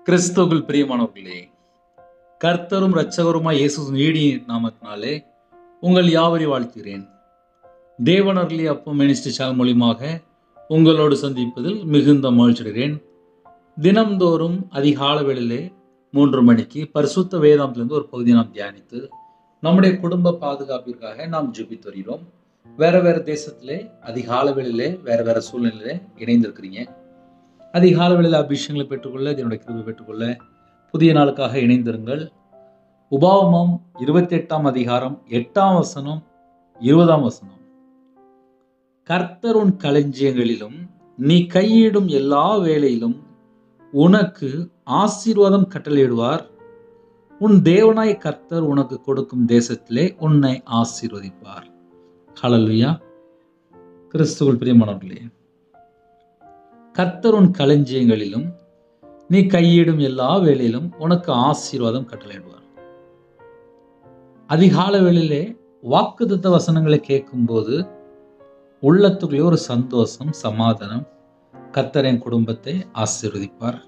கிறிஸ்துவுக்குள் பிரியமானவர்களே, கர்த்தரும் இரட்சகருமாய் இயேசு நீடிய நாமத்தினாலே உங்கள் யாவரையும் வாழ்த்துகிறேன். தேவனருளி அப்பம் மினிஸ்ட்ரி சேனல் மூலியமாக உங்களோடு சந்திப்பதில் மிகுந்த மகிழ்ச்சியடைகிறேன். தினம்தோறும் அதிகால வேளையிலே 3 மணிக்கு பரிசுத்த வேதாந்திலிருந்து ஒரு பகுதியை நாம் தியானித்து நம்முடைய குடும்ப பாதுகாப்பிற்காக நாம் ஜெபித்து வருகிறோம். வேற தேசத்திலே அதிகால வேளையிலே வேற சூழ்நிலையிலே இணைந்திருக்கிறீங்க. அதிகால வேளையில் அபிஷேகங்களை பெற்றுக்கொள்ள, என்னுடைய கிருபை பெற்றுக்கொள்ள புதிய நாளுக்காக இணைந்திருங்கள். உபாகமம் 28 அதிகாரம் 8 வசனம் 20 வசனம். கர்த்தர் உன் களஞ்சியங்களிலும் நீ கையிடும் எல்லா வேளையிலும் உனக்கு ஆசீர்வாதம் கட்டளையிடுவார். உன் தேவனாய் கர்த்தர் உனக்கு கொடுக்கும் தேசத்திலே உன்னை ஆசீர்வதிப்பார். ஹல்லேலூயா. கிறிஸ்துவுக்குள் பிரியமானவர்களே, கர்த்தர் உன் களஞ்சியங்களிலும் நீ கையிடும் எல்லா வேளையிலும் உனக்கு ஆசீர்வாதம் கட்டளையிடுவார். அதிகால வேளையிலே வாக்குத்தத்த வசனங்களை கேட்கும்போது உள்ளத்துக்குள்ளே ஒரு சந்தோஷம், சமாதானம். கர்த்தர் என் குடும்பத்தை ஆசீர்வதிப்பார்.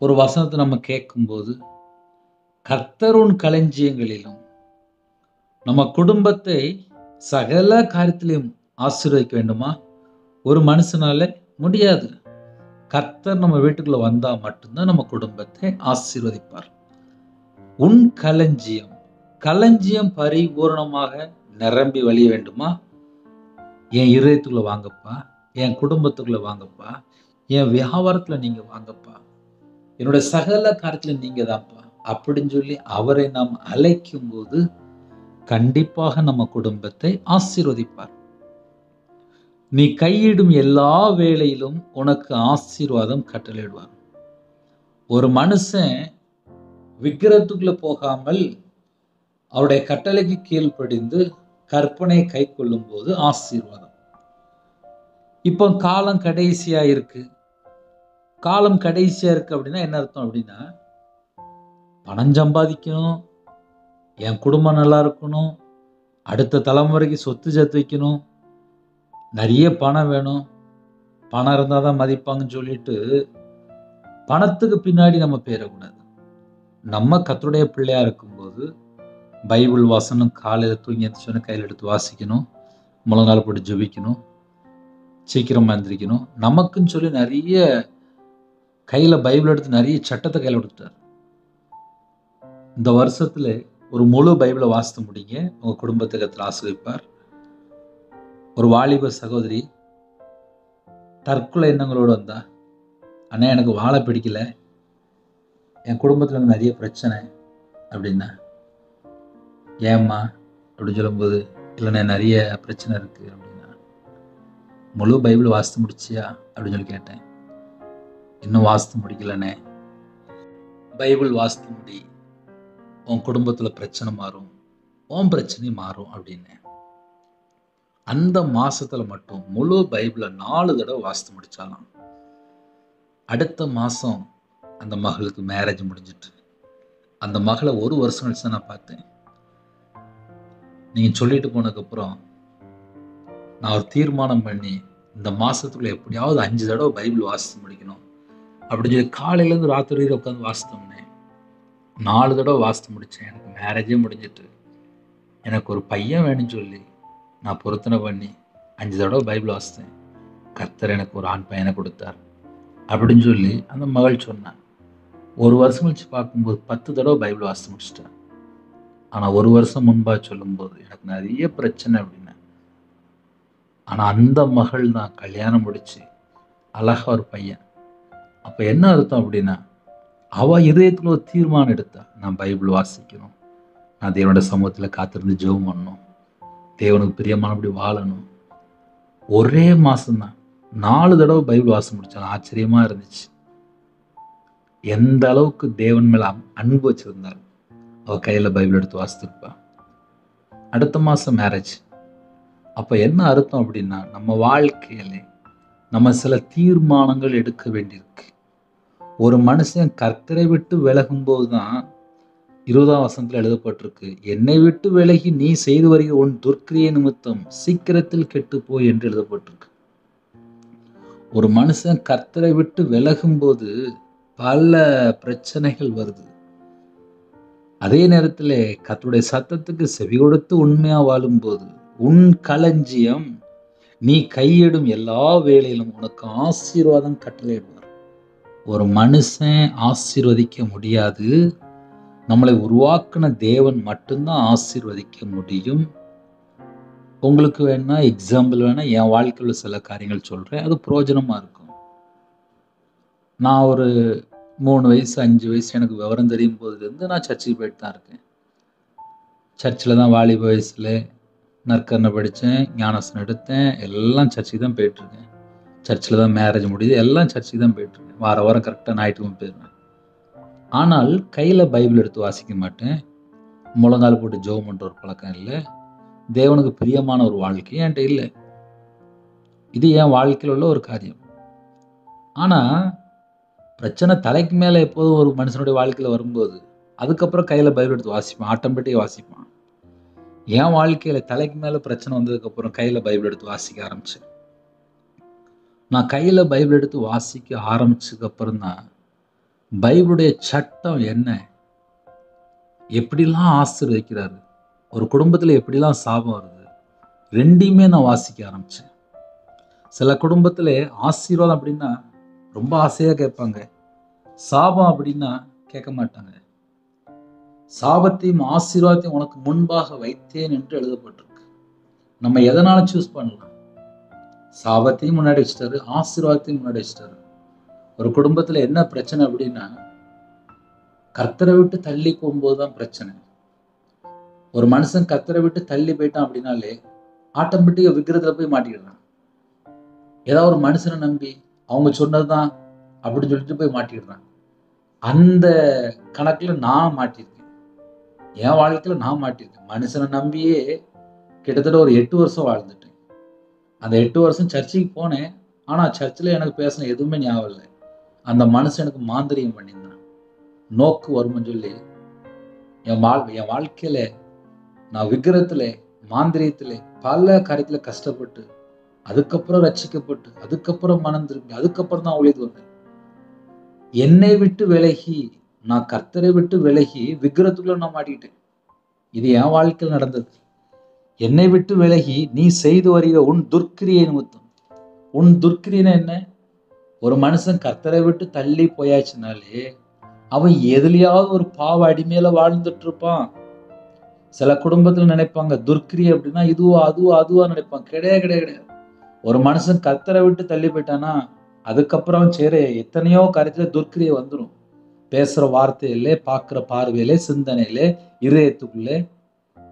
ஒரு வசனத்தை நம்ம கேட்கும்போது கர்த்தர் உன் களஞ்சியங்களிலும், நம்ம குடும்பத்தை சகல காரியத்திலையும் ஆசீர்வதிக்க வேண்டுமா? ஒரு மனுஷனால முடியாது. கர்த்தர் நம்ம வீட்டுக்குள்ள வந்தா மட்டும்தான் நம்ம குடும்பத்தை ஆசீர்வதிப்பார். உன் களஞ்சியம் பரிபூர்ணமாக நிரம்பி வழிய வேண்டுமா? என் இதயத்துக்குள்ள வாங்கப்பா, என் குடும்பத்துக்குள்ள வாங்கப்பா, என் வியாபாரத்துல நீங்க வாங்கப்பா, என்னோட சகல காரியத்துல நீங்க தான்ப்பா அப்படின்னு சொல்லி அவரை நாம் அழைக்கும் போது கண்டிப்பாக நம்ம குடும்பத்தை ஆசீர்வதிப்பார். நீ கையிடும் எல்லா வேளையிலும் உனக்கு ஆசீர்வாதம் கட்டளையிடுவார். ஒரு மனுஷன் விக்கிரத்துக்குள்ள போகாமல் அவருடைய கட்டளைக்கு கீழ்ப்படிந்து கற்பனை கை கொள்ளும் போது ஆசீர்வாதம். இப்போ காலம் கடைசியா இருக்கு. அப்படின்னா என்ன அர்த்தம் அப்படின்னா, பணம் சம்பாதிக்கணும், என் குடும்பம் நல்லா இருக்கணும், அடுத்த தலைமுறைக்கு சொத்து சேர்த்து வைக்கணும், நிறைய பணம் வேணும், பணம் இருந்தால் தான் மதிப்பாங்கன்னு சொல்லிட்டு பணத்துக்கு பின்னாடி நம்ம போயிடக்கூடாது. நம்ம கர்த்தருடைய பிள்ளையா இருக்கும்போது பைபிள் வாசனம் காலையில் தூங்கி எந்திரிச்சோன்னு கையில் எடுத்து வாசிக்கணும், முழங்கால் போட்டு ஜெபிக்கணும், சீக்கிரமா எந்திரிக்கணும். நமக்குன்னு சொல்லி நிறைய கையில் பைபிள் எடுத்து நிறைய சட்டத்தை கையில் கொடுத்துட்டார். இந்த வருஷத்துல ஒரு முழு பைபிளை வாசித்து முடிங்க, உங்க குடும்பத்தை கர்த்தர் ஆசீர்வதிப்பார். ஒரு வாலிப சகோதரி தற்கொலை எண்ணங்களோடு வந்தா, அண்ணா எனக்கு வாழ பிடிக்கல, என் குடும்பத்தில் எனக்கு நிறைய பிரச்சனை அப்படின்னா. ஏம்மா அப்படின்னு சொல்லும்போது, இல்லைண்ணே நிறைய பிரச்சனை இருக்கு அப்படின்னா. முழு பைபிள் வாசித்து முடிச்சியா அப்படின்னு சொல்லி கேட்டேன். இன்னும் வாசித்து முடிக்கலண்ணே. பைபிள் வாசித்து முடி, உன் குடும்பத்தில் பிரச்சனை மாறும், உன் பிரச்சனையும் மாறும் அப்படின்னு. அந்த மாசத்துல மட்டும் முழு பைபிளை 4 தடவை வாசித்து முடிச்சாலாம். அடுத்த மாசம் அந்த மகளுக்கு மேரேஜ் முடிஞ்சிட்டு, அந்த மகளை 1 வருஷம் கழிச்சு தான் நான் பார்த்தேன். நீங்க சொல்லிட்டு போனதுக்கப்புறம் நான் ஒரு தீர்மானம் பண்ணி இந்த மாசத்துக்குள்ள எப்படியாவது 5 தடவை பைபிள் வாசித்து முடிக்கணும் அப்படின்னு சொல்லி காலையிலேருந்து ராத்திரி வரை உட்காந்து வாசித்தோம்னே 4 தடவை வாசித்து முடித்தேன். எனக்கு மேரேஜே முடிஞ்சிட்டு, எனக்கு ஒரு பையன் வேணும்னு சொல்லி நான் பொருத்தனை பண்ணி 5 தடவை பைபிள் வாசித்தேன். கர்த்தர் எனக்கு ஒரு ஆண் பையனை கொடுத்தார் அப்படின்னு சொல்லி அந்த மகள் சொன்னான். 1 வருஷம் கழிச்சு பார்க்கும்போது 10 தடவை பைபிள் வாசித்து முடிச்சிட்டேன். ஆனால் 1 வருஷம் முன்பா சொல்லும்போது எனக்கு நிறைய பிரச்சனை அப்படின்னு. ஆனால் அந்த மகள் தான் கல்யாணம் முடிச்சு அழகா ஒரு பையன். அப்போ என்ன அர்த்தம் அப்படின்னா, அவ இதயத்துல ஒரு தீர்மானம் எடுத்தா, நான் பைபிள் வாசிக்கணும், நான் தேவனோட சமூகத்தில் காத்திருந்து ஜெபம் பண்ணணும், தேவனுக்கு பிரியமானபடி வாழணும். ஒரே மாசம்தான் 4 தடவை பைபிள் வாசித்து முடிச்சாலும் ஆச்சரியமா இருந்துச்சு. எந்த அளவுக்கு தேவன் மேல அன்பு வச்சிருந்தாலும் அவ கையில பைபிள் எடுத்து வாசித்திருப்பா. அடுத்த மாசம் மேரேஜ். அப்ப என்ன அர்த்தம் அப்படின்னா, நம்ம வாழ்க்கையில நம்ம சில தீர்மானங்கள் எடுக்க வேண்டியிருக்கு. ஒரு மனுஷன் கர்த்தரை விட்டு விலகும் போதுதான் 20ஆம் வசனத்தில் எழுதப்பட்டிருக்கு, என்னை விட்டு விலகி நீ செய்து வருகிற உன் துர்க்கிரிய நிமித்தம் சீக்கிரத்தில் கெட்டு போய் என்று எழுதப்பட்டிருக்கு. ஒரு மனுஷன் கர்த்தரை விட்டு விலகும் போது பல பிரச்சனைகள் வருது. அதே நேரத்துல கர்த்தருடைய சத்தத்துக்கு செவி கொடுத்து உண்மையா வாழும்போது, உன் களஞ்சியம் நீ கையிடும் எல்லா வேளையிலும் உனக்கு ஆசீர்வாதம் கட்டளையிடுவார். ஒரு மனுஷன் ஆசீர்வதிக்க முடியாது. நம்மளை உருவாக்கின தேவன் மட்டும்தான் ஆசீர்வதிக்க முடியும். உங்களுக்கு வேணா எக்ஸாம்பிள் வேணா என் வாழ்க்கையில சில காரியங்கள் சொல்றேன். அது பிரயோஜனமா இருக்கும். நான் ஒரு 3 வயசு 5 வயசு எனக்கு விவரம் தெரியும் போதுலேருந்து நான் சர்ச்சுக்கு போயிட்டு தான் இருக்கேன். சர்ச்சில் தான் வாலிப வயசுல நற்கருணை படித்தேன், ஞானஸ்நானம் எடுத்தேன், எல்லாம் சர்ச்சுக்கு தான் போயிட்டுருக்கேன். சர்ச்சில் தான் மேரேஜ் முடியுது, எல்லாம் சர்ச்சுக்கு தான் போயிட்டுருக்கேன். வாரம் கரெக்டாக ஞாயிற்றுக்கிழமை போயிடுவேன். ஆனால் கையில் பைபிள் எடுத்து வாசிக்க மாட்டேன். முழங்கால் போட்டு ஜெபம் பண்ணுற ஒரு பழக்கம் இல்லை. தேவனுக்கு பிரியமான ஒரு வாழ்க்கை என்கிட்ட இல்லை. இது என் வாழ்க்கையில் உள்ள ஒரு காரியம். ஆனால் பிரச்சனை தலைக்கு மேலே எப்போதும் ஒரு மனுஷனுடைய வாழ்க்கையில் வரும்போது அதுக்கப்புறம் கையில் பைபிள் எடுத்து வாசிப்பான், ஆட்டோமேட்டிக்காக வாசிப்பான். என் வாழ்க்கையில் தலைக்கு மேலே பிரச்சனை வந்ததுக்கப்புறம் கையில் பைபிள் எடுத்து வாசிக்க ஆரம்பித்தேன். நான் கையில் பைபிள் எடுத்து வாசிக்க ஆரம்பிச்சதுக்கப்புறம் தான் பைபிளுடைய சட்டம் என்ன, எப்படிலாம் ஆசீர்வதிக்கிறாரு, ஒரு குடும்பத்தில் எப்படிலாம் சாபம் வருது, ரெண்டையுமே நான் வாசிக்க ஆரம்பித்தேன். சில குடும்பத்தில் ஆசீர்வாதம் அப்படின்னா ரொம்ப ஆசையாக கேட்பாங்க, சாபம் அப்படின்னா கேட்க மாட்டாங்க. சாபத்தையும் ஆசீர்வாதத்தையும் உனக்கு முன்பாக வைத்தேன் என்று எழுதப்பட்டிருக்கு. நம்ம எதனால சூஸ் பண்ணலாம்? சாபத்தையும் முன்னாடி வச்சுட்டாரு, ஆசீர்வாதத்தையும் முன்னாடி வச்சுட்டாரு. ஒரு குடும்பத்துல என்ன பிரச்சனை அப்படின்னா, கர்த்தரை விட்டு தள்ளி போகும்போதுதான் பிரச்சனை. ஒரு மனுஷன் கர்த்தரை விட்டு தள்ளி போயிட்டான் அப்படின்னாலே ஆட்டோமேட்டிக்கா விக்கிரத்துல போய் மாட்டிடுறான். ஏதாவது ஒரு மனுஷனை நம்பி அவங்க சொன்னதுதான் அப்படின்னு சொல்லிட்டு போய் மாட்டிடுறான். அந்த கணக்குல நான் மாட்டிருக்கேன். என் வாழ்க்கையில நான் மாட்டிருக்கேன். மனுஷனை நம்பியே கிட்டத்தட்ட ஒரு 8 வருஷம் வாழ்ந்துட்டேன். அந்த 8 வருஷம் சர்ச்சுக்கு போனேன். ஆனா சர்ச்சில் எனக்கு பேசின எதுவுமே ஞாபகம் இல்லை. அந்த மனுஷன் எனக்கு மாந்திரியம் பண்ணியிருந்தான். நோக்கு வரும்னு சொல்லி என் வாழ்க்கையில நான் விக்கிரத்துல மாந்திரியத்துல பல காரியத்துல கஷ்டப்பட்டு அதுக்கப்புறம் ரட்சிக்கப்பட்டு அதுக்கப்புறம் மனம் திரும்பி அதுக்கப்புறம் தான் ஒளிது வந்தேன். என்னை விட்டு விலகி நான் கர்த்தரை விட்டு விலகி விக்கிரத்துக்குள்ள நான் மாட்டிக்கிட்டேன். இது என் வாழ்க்கையில் நடந்தது. என்னை விட்டு விலகி நீ செய்து வருகிற உன் துர்க்கிரியை நிமித்தம். உன் துர்க்கிரினா என்ன? ஒரு மனுஷன் கர்த்தரை விட்டு தள்ளி போயாச்சுனாலே அவன் எதுலயாவது ஒரு பாவ அடிமையில வாழ்ந்துட்டு இருப்பான். சில குடும்பத்துல நினைப்பாங்க துர்க்கிரியை அப்படின்னா அதுவா நினைப்பாங்க. கிடையாது. ஒரு மனுஷன் கர்த்தரை விட்டு தள்ளி போயிட்டானா அதுக்கப்புறம் சரி எத்தனையோ காரியத்துல துர்க்கிரியை வந்துடும். பேசுற வார்த்தையிலே, பார்க்குற பார்வையிலே, சிந்தனையிலே, இதயத்துக்குள்ளே,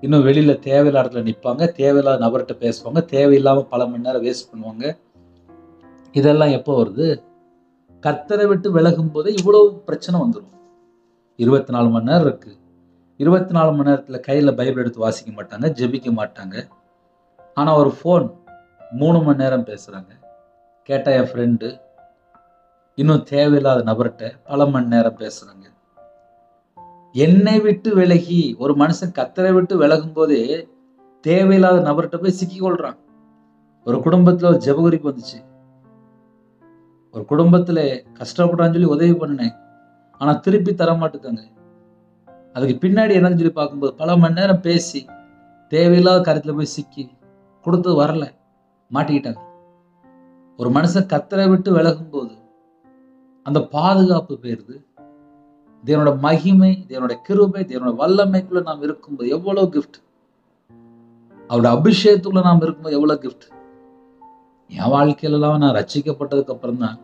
இன்னும் வெளியில தேவையில்லாத இடத்துல நிற்பாங்க, தேவையில்லாத நபர்கிட்ட பேசுவாங்க, தேவையில்லாம பல மணி நேரம் வேஸ்ட் பண்ணுவாங்க. இதெல்லாம் எப்போ வருது? கர்த்தரை விட்டு விலகும் போதே இவ்வளவு பிரச்சனை வந்துடும். 24 மணி நேரம் இருக்கு. 24 மணி நேரத்துல கையில பைபிள் எடுத்து வாசிக்க மாட்டாங்க, ஜெபிக்க மாட்டாங்க. ஆனா ஒரு ஃபோன் 3 மணி நேரம் பேசுறாங்க. கேட்டா என் ஃப்ரெண்டு இன்னும் தேவையில்லாத நபர்கிட்ட பல மணி நேரம் பேசுறாங்க. என்னை விட்டு விலகி ஒரு மனுஷன் கர்த்தரை விட்டு விலகும் போதே தேவையில்லாத நபர்கிட்ட போய் சிக்கி கொள்றான். ஒரு குடும்பத்துல ஒரு ஜெபகுறிப்பு வந்துச்சு. ஒரு குடும்பத்துல கஷ்டப்படுறான்னு சொல்லி உதவி பண்ணினேன். ஆனா திருப்பி தர மாட்டுக்காங்க. அதுக்கு பின்னாடி என்னன்னு சொல்லி பார்க்கும்போது பல மணி நேரம் பேசி தேவையில்லாத காரியத்துல போய் சிக்கி கொடுத்தது வரல, மாட்டிக்கிட்டாங்க. ஒரு மனுஷன் கர்த்தரை விட்டு விலகும் போது அந்த பாதுகாப்பு போயிருது. தேவனோட மகிமை, தேவனோட கிருபை, தேவனோட வல்லமைக்குள்ள நாம் இருக்கும்போது எவ்வளவு கிஃப்ட். அவரோட அபிஷேகத்துக்குள்ள நாம் இருக்கும்போது எவ்வளவு கிஃப்ட். என் வாழ்க்கையில எல்லாம் நான் ரட்சிக்கப்பட்டதுக்கு அப்புறம் தான்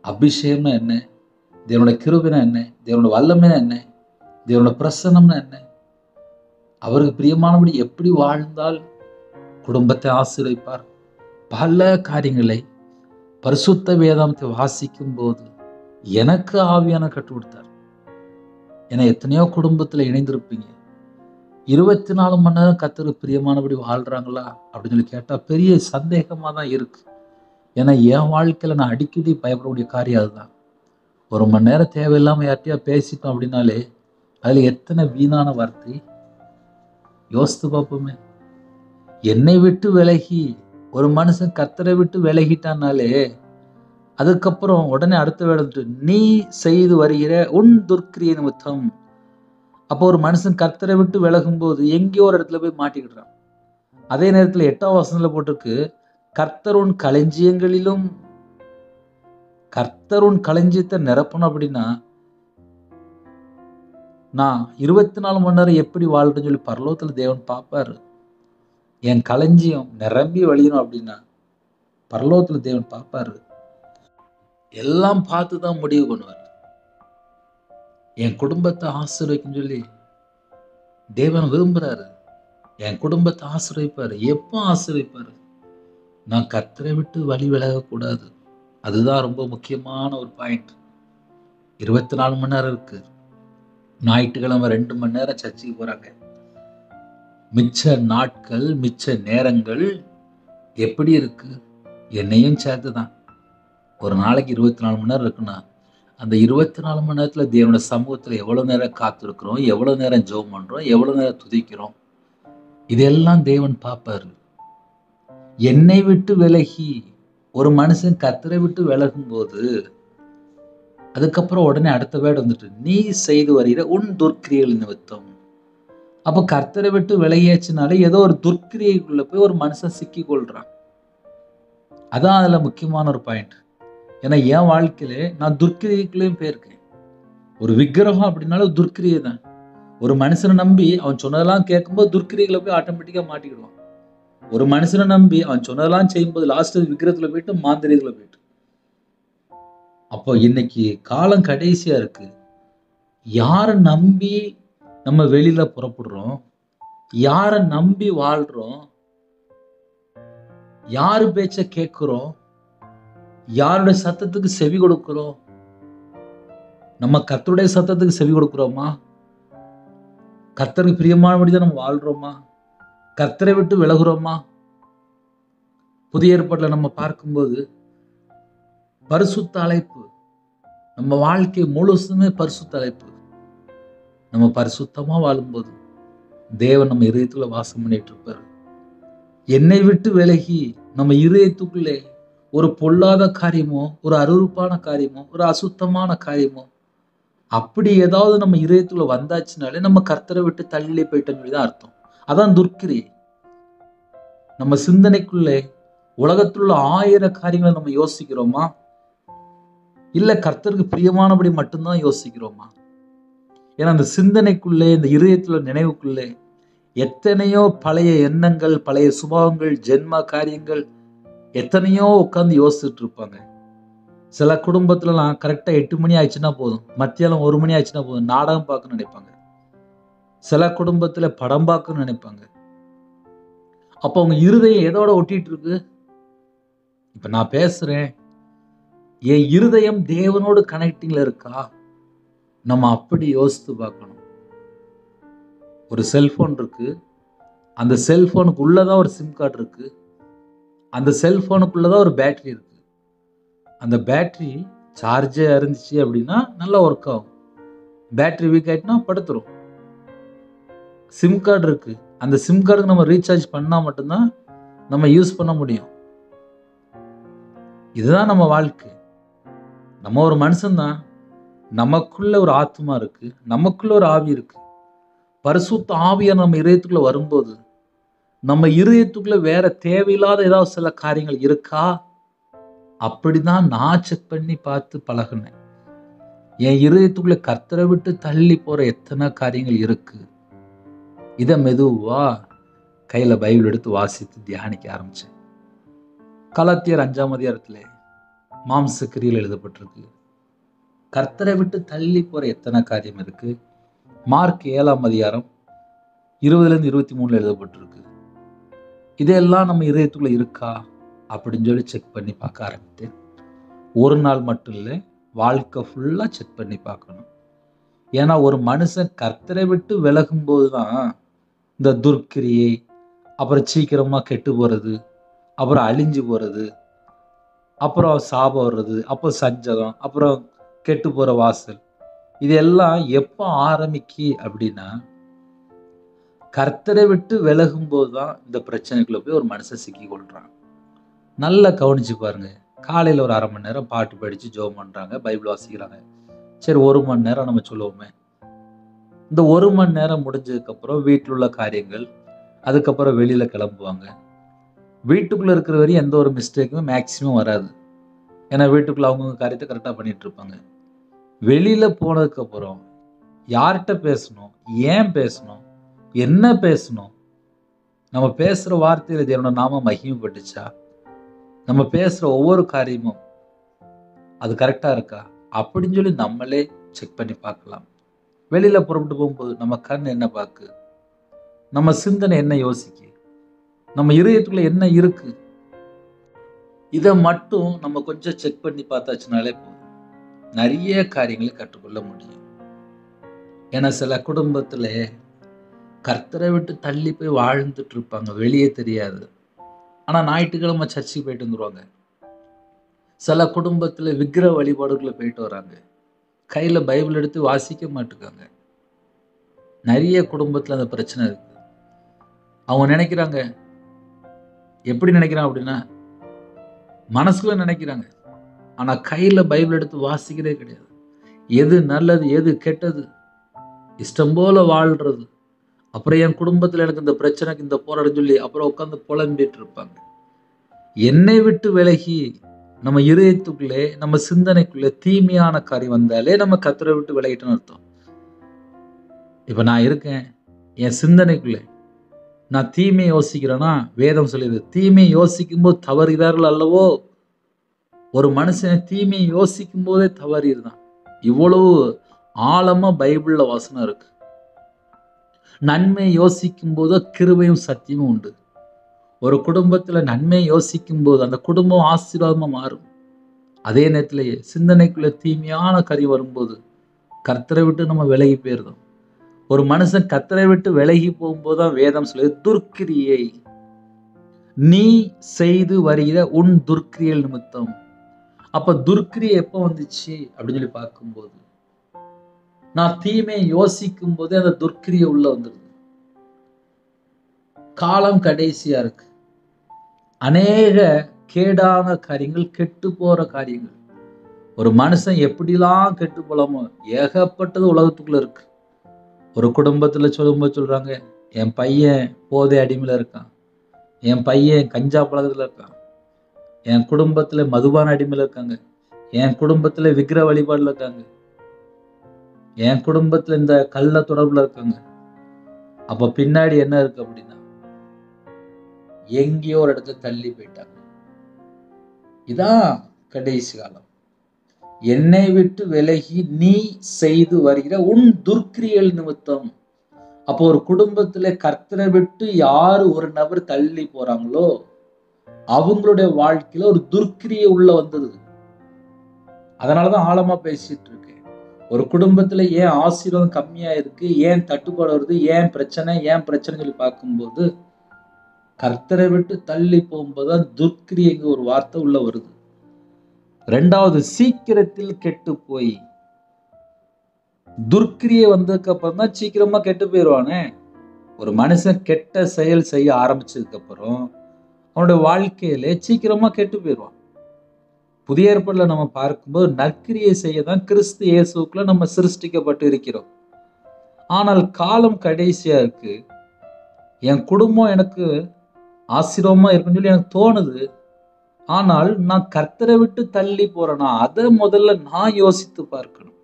அபிஷேகம்னா என்ன, தேவனோட கிருபைனா என்ன, தேவனோட வல்லமைனா என்ன, தேவனோட பிரசன்னம்னா என்ன, அவருக்கு பிரியமானபடி எப்படி வாழ்ந்தால் குடும்பத்தை ஆசீர்வதிப்பார், பல காரியங்களை பரிசுத்த வேதாந்தத்தை வாசிக்கும் போது எனக்கு ஆவியான கற்றுக் கொடுத்தார். ஏன்னா எத்தனையோ குடும்பத்துல இணைந்திருப்பீங்க. 24 மணி நேரம் கர்த்தருக்கு பிரியமானபடி வாழ்றாங்களா அப்படின்னு சொல்லி கேட்டா பெரிய சந்தேகமா தான் இருக்கு. ஏன்னா என் வாழ்க்கையில நான் அடிக்கடி பயப்படக்கூடிய காரியம் அதுதான். 1 மணி நேரம் தேவையில்லாம யார்ட்டையா பேசிட்டோம் அப்படின்னாலே அதுல எத்தனை வீணான வார்த்தை. யோசித்து பார்ப்போமே. என்னை விட்டு விலகி ஒரு மனுஷன் கர்த்தரை விட்டு விலகிட்டானாலே அதுக்கப்புறம் உடனே அடுத்த வேலை வந்துட்டு, நீ செய்து வருகிற உன் துர்க்கிரிய நிமித்தம். அப்போ ஒரு மனுஷன் கர்த்தரை விட்டு விலகும்போது எங்கேயோ ஒரு இடத்துல போய் மாட்டிக்கிடுறான். அதே நேரத்துல 8ஆம் வசனத்துல போட்டிருக்கு, கர்த்தர் உன் களஞ்சியங்களிலும். கர்த்தர் உன் களஞ்சியத்தை நிரப்பணும் அப்படின்னா, நான் 24 மணி நேரம் எப்படி வாழ்றேன்னு சொல்லி பரலோகத்துல தேவன் பார்ப்பாரு. என் களஞ்சியம் நிரம்பி வழியணும் அப்படின்னா பரலோகத்துல தேவன் பார்ப்பாரு. எல்லாம் பார்த்து தான் முடிவு பண்ணுவார். என் குடும்பத்தை ஆசீர்வதிக்கணும்னு சொல்லி தேவன் விரும்புறாரு. என் குடும்பத்தை ஆசீர்வதிப்பாரு. எப்போ ஆசீர்வதிப்பாரு? நான் கர்த்தரை விட்டு வழி விலகக்கூடாது. அதுதான் ரொம்ப முக்கியமான ஒரு பாயிண்ட். 24 மணி நேரம் இருக்கு. ஞாயிற்றுக்கிழமை 2 மணி நேரம் சர்ச்சுக்கு போறாங்க. மிச்ச நாட்கள், மிச்ச நேரங்கள் எப்படி இருக்கு? என்னையும் சேர்த்துதான். ஒரு நாளைக்கு 24 மணி நேரம் இருக்குன்னா, அந்த 24 மணி நேரத்துல தேவனுடைய சமூகத்துல எவ்வளவு நேரம் காத்திருக்கிறோம், எவ்வளவு நேரம் ஜெபம் பண்றோம், எவ்வளவு நேரம் துதிக்கிறோம், இதெல்லாம் தேவன் பார்ப்பாரு. என்னை விட்டு விலகி ஒரு மனுஷன் கர்த்தரை விட்டு விலகும் போது, அதுக்கப்புறம் உடனே அடுத்த வேர்டு வந்துட்டு, நீ செய்து வருகிற உன் துர்க்கிரியைகள் நிமித்தம். அப்ப கர்த்தரை விட்டு விலகியாச்சுனாலே ஏதோ ஒரு துர்க்கிரியைக்குள்ள போய் ஒரு மனுஷன் சிக்கி கொள்றான். அதான் அதுல முக்கியமான ஒரு பாயிண்ட். ஏன்னா என் வாழ்க்கையில நான் துர்க்கிரியைக்குள்ளேயும் போயிருக்கேன். ஒரு விக்கிரகம் அப்படின்னாலும் துர்க்கிரியை தான். ஒரு மனுஷனை நம்பி அவன் சொன்னதெல்லாம் கேட்கும்போது துர்க்கிரியைகளை போய் ஆட்டோமேட்டிக்கா மாட்டிக்கிடுவான். ஒரு மனுஷனை நம்பி அவன் சொன்னதெல்லாம் செய்யும்போது லாஸ்ட் விக்கிரகத்துல போயிட்டு மாந்திரிகத்துல போயிட்டு. அப்போ இன்னைக்கு காலம் கடைசியா இருக்கு. யாரை நம்பி நம்ம வெளியில புறப்படுறோம், யாரை நம்பி வாழ்றோம், யாரு பேச்ச கேட்கிறோம், யாருடைய சத்தத்துக்கு செவி கொடுக்கிறோம்? நம்ம கர்த்தருடைய சத்தத்துக்கு செவி கொடுக்கிறோமா? கர்த்தருக்கு பிரியமானபடிதான் நம்ம வாழ்றோமா? கர்த்தரை விட்டு விலகுறோமா? புதிய ஏற்பாட்டுல நம்ம பார்க்கும்போது பரிசுத்த அழைப்பு, நம்ம வாழ்க்கை முழுசுமே பரிசுத்த அழைப்பு. நம்ம பரிசுத்தமா வாழும்போது தேவன் நம்ம இதயத்துல வாசம் பண்ணிட்டு இருப்பாரு. என்னை விட்டு விலகி நம்ம இதயத்துக்குள்ளே ஒரு பொல்லாத காரியமோ, ஒரு அருவருப்பான காரியமோ, ஒரு அசுத்தமான காரியமோ, அப்படி ஏதாவது நம்ம இதயத்துல வந்தாச்சுனாலே நம்ம கர்த்தரை விட்டு தள்ளி போயிட்டோம்னு சொல்லிதான் அர்த்தம். அதான் துர்க்கிரியை. நம்ம சிந்தனைக்குள்ளே உலகத்துல 1000 காரியங்களை நம்ம யோசிக்கிறோமா, இல்ல கர்த்தருக்கு பிரியமானபடி மட்டும்தான் யோசிக்கிறோமா? ஏன்னா அந்த சிந்தனைக்குள்ளே, இந்த இதயத்துல நினைவுக்குள்ளே எத்தனையோ பழைய எண்ணங்கள், பழைய சுபாவங்கள், ஜென்ம காரியங்கள் எத்தனையோ உட்கார்ந்து யோசிச்சுட்டு இருப்பாங்க. சில குடும்பத்துலலாம் கரெக்டா 8 மணி ஆயிடுச்சுன்னா போதும், மத்தியானம் 1 மணி ஆயிடுச்சுன்னா போதும் நாடகம் பார்க்கணும்னு நினைப்பாங்க. சில குடும்பத்துல படம் பார்க்கணும்னு நினைப்பாங்க. அப்ப அவங்க இருதயம் எதோட ஒட்டிட்டு இருக்கு? இப்ப நான் பேசுறேன், என் இருதயம் தேவனோடு கனெக்டிங்ல இருக்கா? நம்ம அப்படி யோசித்து பார்க்கணும். ஒரு செல்போன் இருக்கு, அந்த செல்போனுக்கு உள்ளதான் ஒரு சிம் கார்டு இருக்கு, அந்த செல்போனுக்குள்ளதான் ஒரு பேட்டரி இருக்கு. அந்த பேட்டரி சார்ஜே இருந்துச்சு அப்படின்னா நல்லா ஒர்க் ஆகும். பேட்டரி வீக் ஆயிட்டுனா படுத்துரும். சிம் கார்டு இருக்கு, அந்த சிம் கார்டுக்கு நம்ம ரீசார்ஜ் பண்ணா மட்டும்தான் நம்ம யூஸ் பண்ண முடியும். இதுதான் நம்ம வாழ்க்கை. நம்ம ஒரு மனுஷன் தான், நமக்குள்ள ஒரு ஆத்மா இருக்கு, நமக்குள்ள ஒரு ஆவி இருக்கு. பரிசுத்த ஆவியார் நம்ம இதயத்துக்குள்ள வரும்போது நம்ம இதயத்துக்குள்ள வேற தேவையில்லாத ஏதாவது சில காரியங்கள் இருக்கா? அப்படிதான் நான் செக் பண்ணி பார்த்து பழகுனேன். என் இதயத்துக்குள்ள கர்த்தரை விட்டு தள்ளி போற எத்தனை காரியங்கள் இருக்கு. இதை மெதுவா கையில பைபிள் எடுத்து வாசித்து தியானிக்க ஆரம்பிச்சேன். கலாத்தியர் 5ஆம் அதிகாரத்திலே மாம்ச கிரியில் எழுதப்பட்டிருக்கு. கர்த்தரை விட்டு தள்ளி போற எத்தனை காரியம் இருக்கு. மார்க் 7ஆம் அதிகாரம் 20லேருந்து 23 எழுதப்பட்டிருக்கு. இதெல்லாம் நம்ம இதயத்துக்குள்ள இருக்கா அப்படின்னு சொல்லி செக் பண்ணி பார்க்க ஆரம்பித்தேன். ஒரு நாள் மட்டும் இல்லை, வாழ்க்கை ஃபுல்லா செக் பண்ணி பார்க்கணும். ஏன்னா ஒரு மனுஷன் கர்த்தரை விட்டு விலகும் போதுதான் இந்த துர்க்கிரியை, அப்புறம் சீக்கிரமா கெட்டு போறது, அப்புறம் அழிஞ்சு போறது, அப்புறம் சாபம் வர்றது, அப்புறம் சஞ்சலம், அப்புறம் கெட்டு போற வாசல், இதெல்லாம் எப்ப ஆரம்பிக்கு அப்படின்னா கர்த்தரை விட்டு விலகும் போதுதான் இந்த பிரச்சனைக்குள்ள போய் ஒரு மனுஷன் சிக்கி கொள்றான். நல்லா கவனிச்சு பாருங்க. காலையில் ஒரு 1/2 மணி நேரம் பாட்டு படித்து ஜெபம் பண்ணுறாங்க, பைபிள் வாசிக்கிறாங்க. சரி 1 மணி நேரம் நம்ம சொல்லுவோமே. இந்த 1 மணி நேரம் முடிஞ்சதுக்கப்புறம் வீட்டில் உள்ள காரியங்கள், அதுக்கப்புறம் வெளியில் கிளம்புவாங்க. வீட்டுக்குள்ளே இருக்கிற வரையும் எந்த ஒரு மிஸ்டேக்குமே மேக்சிமம் வராது. ஏன்னா வீட்டுக்குள்ளே அவங்கவுங்க காரியத்தை கரெக்டாக பண்ணிட்டு இருப்பாங்க. வெளியில் போனதுக்கப்புறம் யார்கிட்ட பேசணும், ஏன் பேசணும், என்ன பேசணும், நம்ம பேசுகிற வார்த்தையில் தேவனோட நாமம் மகிமைப்பட்டுச்சா, நம்ம பேசுகிற ஒவ்வொரு காரியமும் அது கரெக்டாக இருக்கா அப்படின்னு சொல்லி நம்மளே செக் பண்ணி பார்க்கலாம். வெளியில் புறப்பட்டு போகும்போது நம்ம கண் என்ன பார்க்கு, நம்ம சிந்தனை என்ன யோசிக்கு, நம்ம இதயத்துக்குள்ள என்ன இருக்கு, இதை மட்டும் நம்ம கொஞ்சம் செக் பண்ணி பார்த்தாச்சுனாலே போதும். நிறைய காரியங்களை கற்றுக்கொள்ள முடியும். ஏன்னா சில குடும்பத்துல கர்த்தரை விட்டு தள்ளி போய் வாழ்ந்துட்டு இருப்பாங்க, வெளியே தெரியாது. ஆனா ஞாயிற்றுக்கிழமை சர்ச்சுக்கு போயிட்டு வந்துருவாங்க. சில குடும்பத்துல விக்கிர வழிபாடுகளை போயிட்டு வராங்க, கையில பைபிள் எடுத்து வாசிக்க மாட்டுக்காங்க. நிறைய குடும்பத்துல அந்த பிரச்சனை இருக்கு. அவங்க நினைக்கிறாங்க, எப்படி நினைக்கிறாங்க அப்படின்னா, மனசுல நினைக்கிறாங்க, ஆனா கையில பைபிள் எடுத்து வாசிக்கிறதே கிடையாது. எது நல்லது எது கெட்டது இஷ்டம் போல வாழ்றது. அப்புறம் என் குடும்பத்துல எனக்கு இந்த பிரச்சனைக்கு இந்த போராடம் சொல்லி அப்புறம் உட்காந்து புலம்பிட்டு இருப்பாங்க. என்னை விட்டு விலகி நம்ம இதயத்துக்குள்ளே நம்ம சிந்தனைக்குள்ளே தீமையான காரியம் வந்தாலே நம்ம கர்த்தரை விட்டு விலகிட்டோம்னு அர்த்தம். இப்ப நான் இருக்கேன், என் சிந்தனைக்குள்ளே நான் தீமையை யோசிக்கிறேன்னா வேதம் சொல்லுது, தீமையை யோசிக்கும் போது தவறுகிறார்கள் அல்லவோ. ஒரு மனுஷன் தீமையை யோசிக்கும் போதே தவறிடுதான். இவ்வளவு ஆழமா பைபிள்ல வசனம் இருக்கு. நன்மை யோசிக்கும் போது கிருபையும் சத்தியமும் உண்டு. ஒரு குடும்பத்துல நன்மை யோசிக்கும் போது அந்த குடும்பம் ஆசீர்வாதமா மாறும். அதே நேரத்திலேயே சிந்தனைக்குள்ள தீமையான கறி வரும்போது கர்த்தரை விட்டு நம்ம விலகி போயிருந்தோம். ஒரு மனுஷன் கர்த்தரை விட்டு விலகி போகும்போதுதான் வேதம் சொல்லுது, துர்க்கிரியை நீ செய்து வருகிற உன் துர்க்கிரியல் நிமித்தம். அப்ப துர்க்கிரியை எப்ப வந்துச்சு அப்படின்னு சொல்லி பார்க்கும்போது, நான் தீமையை யோசிக்கும் போதே அந்த துர்க்கிரியை உள்ள வந்துருது. காலம் கடைசியா இருக்கு. அநேக கேடான காரியங்கள், கெட்டு போற காரியங்கள், ஒரு மனுஷன் எப்படிலாம் கெட்டு போலாமோ ஏகப்பட்டது உலகத்துக்குள்ள இருக்கு. ஒரு குடும்பத்துல சொல்லும்போது சொல்றாங்க, என் பையன் போதை அடிமையில இருக்கான், என் பையன் கஞ்சா பழக்கத்துல இருக்கான், என் குடும்பத்துல மதுபான அடிமையில இருக்காங்க, என் குடும்பத்துல விக்கிர வழிபாடுல இருக்காங்க, என் குடும்பத்துல இந்த கள்ள தொடர்புல இருக்காங்க. அப்ப பின்னாடி என்ன இருக்கு அப்படின்னா, எங்கேயோ ஒரு இடத்துல தள்ளி போயிட்டாங்க. இதான் கடைசி காலம். என்னை விட்டு விலகி நீ செய்து வருகிற உன் துர்க்கிரியல் நிமித்தம். அப்போ ஒரு குடும்பத்துல கர்த்தரை விட்டு யாரு ஒரு நபர் தள்ளி போறாங்களோ அவங்களுடைய வாழ்க்கையில ஒரு துர்க்கிரியை உள்ள வந்துருது. அதனாலதான் ஆழமா பேசிட்டு இருக்கேன். ஒரு குடும்பத்துல ஏன் ஆசீர்வாதம் கம்மியா இருக்கு, ஏன் தட்டுப்பாடு வருது, ஏன் பிரச்சனை சொல்லி பார்க்கும்போது கர்த்தரை விட்டு தள்ளி போகும்போதுதான் துர்க்கிரியைங்க ஒரு வார்த்தை உள்ள வருது. ரெண்டாவது, சீக்கிரத்தில் கெட்டு போய். துர்க்கிரியை வந்ததுக்கு அப்புறம் தான் சீக்கிரமா கெட்டு போயிடுவானே. ஒரு மனுஷன் கெட்ட செயல் செய்ய ஆரம்பிச்சதுக்கு அப்புறம் அவனுடைய வாழ்க்கையிலே சீக்கிரமா கெட்டு போயிடுவான். புதிய ஏற்பாடுல நம்ம பார்க்கும்போது நற்கிரியை செய்யதான் கிறிஸ்து இயேசுக்குள்ள நம்ம சிருஷ்டிக்கப்பட்டு இருக்கிறோம். ஆனால் காலம் கடைசியா இருக்கு. என் குடும்பம் எனக்கு ஆசீர்வாதமா இருக்குன்னு சொல்லி எனக்கு தோணுது. ஆனால் நான் கர்த்தரை விட்டு தள்ளி போறேனா, அதை முதல்ல நான் யோசித்து பார்க்கணும்.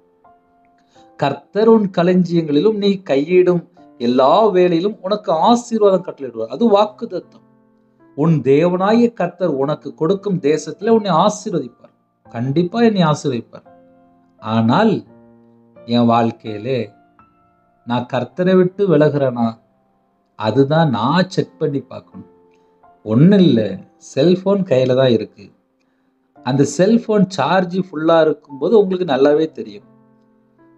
கர்த்தர் உன் களஞ்சியங்களிலும் நீ கையிடும் எல்லா வேளையிலும் உனக்கு ஆசீர்வாதம் கட்டளையிடுவார். அது வாக்குத்தத்தம். உன் தேவனாகிய கர்த்தர் உனக்கு கொடுக்கும் தேசத்துல உன்னை ஆசீர்வதிப்பார். கண்டிப்பா என்னை ஆசீர்வதிப்பார். ஆனால் என் வாழ்க்கையிலே நான் கர்த்தரை விட்டு விலகிறேனா, அதுதான் நான் செக் பண்ணி பார்க்கணும். ஒன்றும் இல்லை, செல்போன் கையில தான் இருக்கு. அந்த செல்போன் சார்ஜ் ஃபுல்லா இருக்கும்போது உங்களுக்கு நல்லாவே தெரியும்.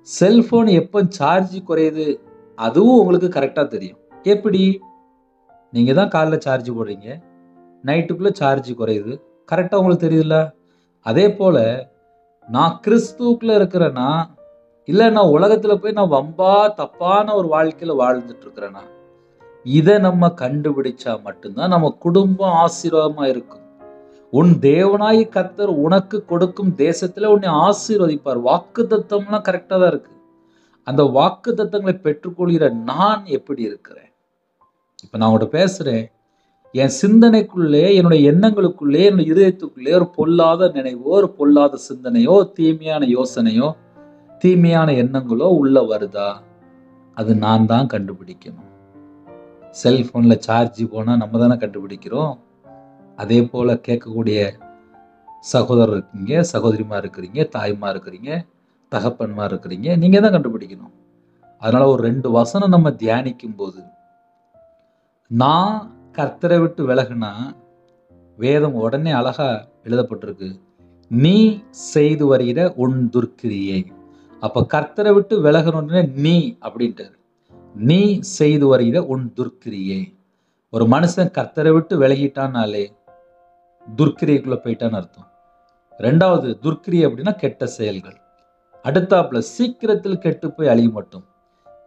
செல்போன் எப்போ சார்ஜ் குறையுது அதுவும் உங்களுக்கு கரெக்டா தெரியும். எப்படி? நீங்க தான் காலைல சார்ஜ் போடுறீங்க, நைட்டுக்குள்ள சார்ஜ் குறையுது, கரெக்டா உங்களுக்கு தெரியுதுல்ல? அதே போல நான் கிறிஸ்துவுக்குள்ள இருக்கிறேன்னா, இல்ல நான் உலகத்துல போய் நான் வம்பா தப்பான ஒரு வாழ்க்கையில வாழ்ந்துட்டு இருக்கிறேன்னா, இதை நம்ம கண்டுபிடிச்சா மட்டும்தான் நம்ம குடும்பம் ஆசீர்வாதமா இருக்கும். உன் தேவனாய் கர்த்தர் உனக்கு கொடுக்கும் தேசத்துல உன்னை ஆசீர்வதிப்பார். வாக்கு தத்தம்லாம் கரெக்டா தான் இருக்கு. அந்த வாக்கு தத்தங்களை பெற்றுக்கொள்கிற நான் எப்படி இருக்கிறேன்? இப்ப நான் உங்கள்கிட்ட பேசுறேன். என் சிந்தனைக்குள்ளே, என்னுடைய எண்ணங்களுக்குள்ளே, என்னுடைய இதயத்துக்குள்ளே ஒரு பொல்லாத நினைவோ, ஒரு பொல்லாத சிந்தனையோ, தீமையான யோசனையோ, தீமையான எண்ணங்களோ உள்ள வருதா? அது நான் தான் கண்டுபிடிக்கணும். செல்போன்ல சார்ஜ் போனா நம்ம தானே கண்டுபிடிக்கிறோம். அதே போல கேட்கக்கூடிய சகோதரர் இருக்கீங்க, சகோதரிமா இருக்கிறீங்க, தாய்மா இருக்கிறீங்க, தகப்பன்மா இருக்கிறீங்க. நீங்க தான் கண்டுபிடிக்கணும். அதனால ஒரு 2 வசனம் நம்ம தியானிக்கும் போது, நான் கர்த்தரை விட்டு விலகுனா வேதம் உடனே அழகா எழுதப்பட்டிருக்கு. நீ செய்து வருகிற உன் துர்க்கிரியை. அப்ப கர்த்தரை விட்டு விலகணும்னு நீ அப்படின்ட்டாரு. நீ செய்து வருகிற உன் துர்க்கிரியை. ஒரு மனுஷன் கர்த்தரை விட்டு விலகிட்டான்னாலே துர்க்கிரியைக்குள்ள போயிட்டான்னு அர்த்தம். 2வது துர்க்கிரியை அப்படின்னா கெட்ட செயல்கள். அடுத்தாப்புல சீக்கிரத்தில் கெட்டு போய் அழிய மட்டும்.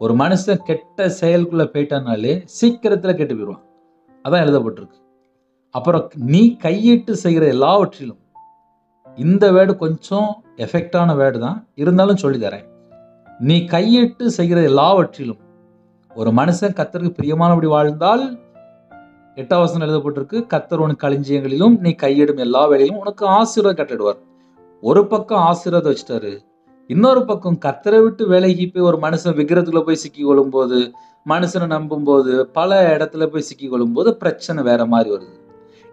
ஒரு மனுஷன் கெட்ட செயலுக்குள்ள போயிட்டானாலே சீக்கிரத்துல கெட்டு போயிடுவான். அதான் எழுதப்பட்டிருக்கு. அப்புறம் நீ கையிட்டு செய்கிற எல்லாவற்றிலும், இந்த வேர்டு கொஞ்சம் எஃபெக்டான வேர்டு தான், இருந்தாலும் சொல்லி தரேன். நீ கையிட்டு செய்கிற எல்லாவற்றிலும் ஒரு மனுஷன் கர்த்தருக்கு பிரியமானபடி வாழ்ந்தால், 8வது வசனம் எழுதப்பட்டிருக்கு, கர்த்தர் உனக்கு களஞ்சியங்களிலும் நீ கையிடும் எல்லா வேலையிலும் உனக்கு ஆசீர்வாதம் கட்டளிடுவார். ஒரு பக்கம் ஆசீர்வாதம் வச்சுட்டாரு, இன்னொரு பக்கம் கர்த்தரை விட்டு விலகி போய் ஒரு மனுஷன் விக்கிரத்துல போய் சிக்கி கொள்ளும் போது, மனுஷனை நம்பும் போது, பல இடத்துல போய் சிக்கி கொள்ளும் போது பிரச்சனை வேற மாதிரி வருது.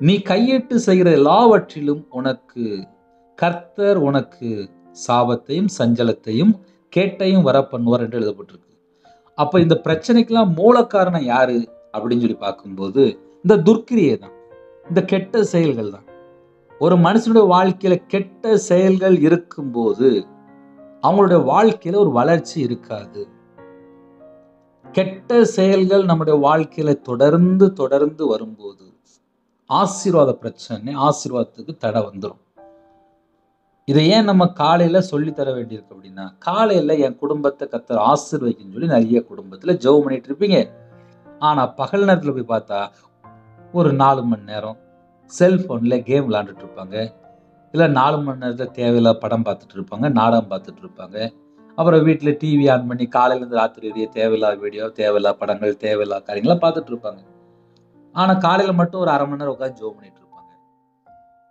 நீ கையிட்டு செய்கிற எல்லாவற்றிலும் உனக்கு கர்த்தர் உனக்கு சாபத்தையும் சஞ்சலத்தையும் கேட்டையும் வர பண்ணுவார் என்று எழுதப்பட்டிருக்கு. அப்ப இந்த பிரச்சனைக்கெல்லாம் மூல காரணம் யாரு அப்படின்னு சொல்லி பார்க்கும்போது இந்த துர்க்கிரியை தான், இந்த கெட்ட செயல்கள் தான். ஒரு மனுஷனுடைய வாழ்க்கையில கெட்ட செயல்கள் இருக்கும்போது அவங்களுடைய வாழ்க்கையில ஒரு வளர்ச்சி இருக்காது. கெட்ட செயல்கள் நம்முடைய வாழ்க்கையில தொடர்ந்து தொடர்ந்து வரும்போது ஆசீர்வாத பிரச்சனை, ஆசீர்வாதத்துக்கு தடை வந்துடும். இதை ஏன் நம்ம காலையில சொல்லி தர வேண்டியிருக்கு அப்படின்னா, காலையில என் குடும்பத்தை கர்த்தர் ஆசீர்வதிக்குன்னு சொல்லி நிறைய குடும்பத்துல ஜெபம் பண்ணிட்டு இருப்பீங்க. ஆனா பகல் நேரத்துல போய் பார்த்தா ஒரு 4 மணி நேரம் செல்போன்ல கேம் விளையாண்டுட்டு இருப்பாங்க. இல்ல 4 மணி நேரத்துல தேவையில்லாத படம் பார்த்துட்டு இருப்பாங்க, நாடகம் பார்த்துட்டு இருப்பாங்க. அப்புறம் வீட்டுல டிவி ஆன் பண்ணி காலையில இருந்து ராத்திரி வரைய தேவையில்லாத வீடியோ, தேவையில்லாத படங்கள், தேவையில்லாத காரியங்களை பார்த்துட்டு இருப்பாங்க. ஆனா காலையில மட்டும் ஒரு 1/2 மணி நேரம் உட்கார்ந்து ஜெபம் பண்ணிட்டு இருப்பாங்க.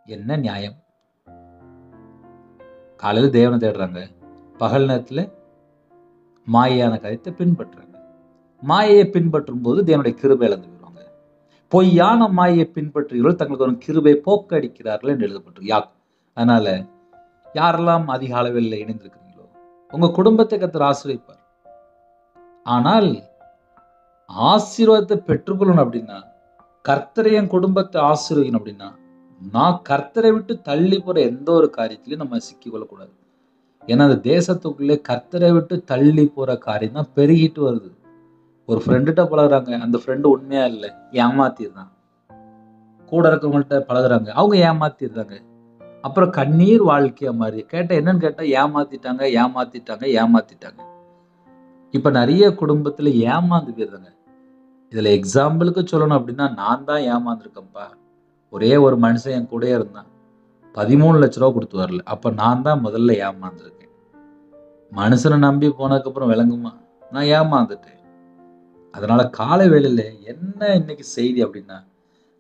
என்ன நியாயம்? காலையில தேவனை தேடுறாங்க, பகல் நேரத்துல மாயையான காரியத்தை பின்பற்றுறாங்க. மாயையை பின்பற்றும் போது தேவனுடைய கிருபை இழந்து விடுவாங்க. பொய்யான மாயையை பின்பற்றுகிறவர்கள் தங்களுக்கு ஒரு கிருபை போக்கடிக்கிறார்கள் என்று எழுதப்பட்டிருக்கு. அதனால யாரெல்லாம் அதிக அளவில் இணைந்திருக்கிறீங்களோ உங்க குடும்பத்தை கர்த்தர் ஆசீர்வதிப்பார். ஆனால் ஆசீர்வாதத்தை பெற்றுக்கொள்ளணும் அப்படின்னா, கர்த்தரை என் குடும்பத்தை ஆசீர்வதிக்கணும் அப்படின்னா, நான் கர்த்தரை விட்டு தள்ளி போற எந்த ஒரு காரியத்திலையும் நம்ம சிக்கிக்கொள்ளக்கூடாது. ஏன்னா அந்த தேசத்துக்குள்ளே கர்த்தரை விட்டு தள்ளி போற காரியம் தான் பெருகிட்டு வருது. ஒரு ஃப்ரெண்டுகிட்ட பழகுறாங்க, அந்த ஃப்ரெண்டு உண்மையா இல்லை, ஏமாத்திடுறான். கூட இருக்கிறவங்கள்ட்ட பழகுறாங்க, அவங்க ஏமாத்திடுறாங்க. அப்புறம் கண்ணீர் வாழ்க்கையா மாறி என்னன்னு கேட்டா ஏமாத்திட்டாங்க. இப்ப நிறைய குடும்பத்துல ஏமாந்து போயிருந்தாங்க. இதுல எக்ஸாம்பிளுக்கு சொல்லணும் அப்படின்னா, நான் தான் ஏமாந்துருக்கேன்ப்பா. ஒரே ஒரு மனுஷன் என் கூட இருந்தான், 13 லட்ச ரூபா கொடுத்து வரல. அப்ப நான் தான் முதல்ல ஏமாந்துருக்கேன். மனுஷனை நம்பி போனதுக்கு அப்புறம் விளங்குமா? நான் ஏமாந்துட்டேன். அதனால காலை வேளையில என்ன இன்னைக்கு செய்தி அப்படின்னா,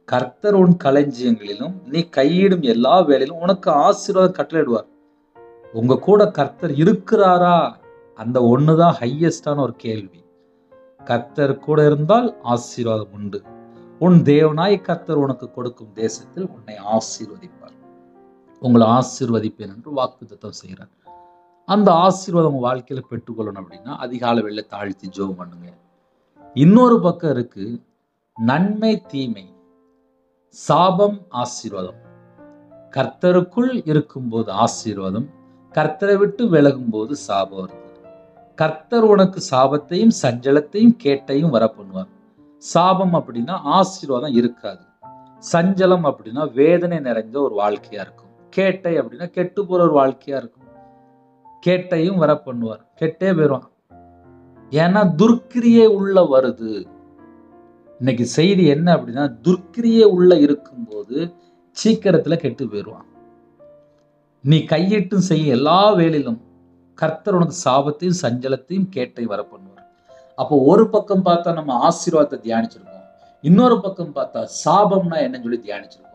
கர்த்தர் உன் களஞ்சியங்களிலும் நீ கையிடும் எல்லா வேலையிலும் உனக்கு ஆசீர்வாதம் கட்டளையிடுவார். உங்க கூட கர்த்தர் இருக்கிறாரா? அந்த ஒண்ணுதான் ஹையஸ்டான ஒரு கேள்வி. கர்த்தர் கூட இருந்தால் ஆசீர்வாதம் உண்டு. உன் தேவனாய் கர்த்தர் உனக்கு கொடுக்கும் தேசத்தில் உன்னை ஆசீர்வதிப்பார். உங்களை ஆசீர்வதிப்பேன் என்று வாக்குத்தத்தம் செய்கிறார். அந்த ஆசீர்வாதம் உங்க வாழ்க்கையில பெற்றுக்கொள்ளணும் அப்படின்னா அதிகாலை வேளையில தாழ்த்தி ஜெபம் பண்ணுங்க. இன்னொரு பக்கம் இருக்கு, நன்மை தீமை, சாபம் ஆசீர்வாதம். கர்த்தருக்குள் இருக்கும்போது ஆசீர்வாதம், கர்த்தரை விட்டு விலகும் போது சாபம் வருது. கர்த்தர் உனக்கு சாபத்தையும் சஞ்சலத்தையும் கேட்டையும் வர பண்ணுவார். சாபம் அப்படின்னா ஆசீர்வாதம் இருக்காது. சஞ்சலம் அப்படின்னா வேதனை நிறைந்த ஒரு வாழ்க்கையா இருக்கும். கேட்டை அப்படின்னா கெட்டு போற ஒரு வாழ்க்கையா இருக்கும். கேட்டையும் வர பண்ணுவார். கெட்டே போயிடுவான். ஏன்னா துர்க்கிரியே உள்ள வருது. இன்னைக்கு செய்தி என்ன அப்படின்னா, துர்க்கிரியே உள்ள இருக்கும்போது சீக்கிரத்துல கெட்டு போயிடுவான். நீ கையிட்டும் செய்ய எல்லா வேலையிலும் கர்த்தர் உனக்கு சாபத்தையும் சஞ்சலத்தையும் கேட்டை வர பண்ணுவார். அப்போ ஒரு பக்கம் பார்த்தா நம்ம ஆசீர்வாதத்தை தியானிச்சிருக்கோம், இன்னொரு பக்கம் பார்த்தா சாபம்னா என்னன்னு சொல்லி தியானிச்சிருக்கோம்.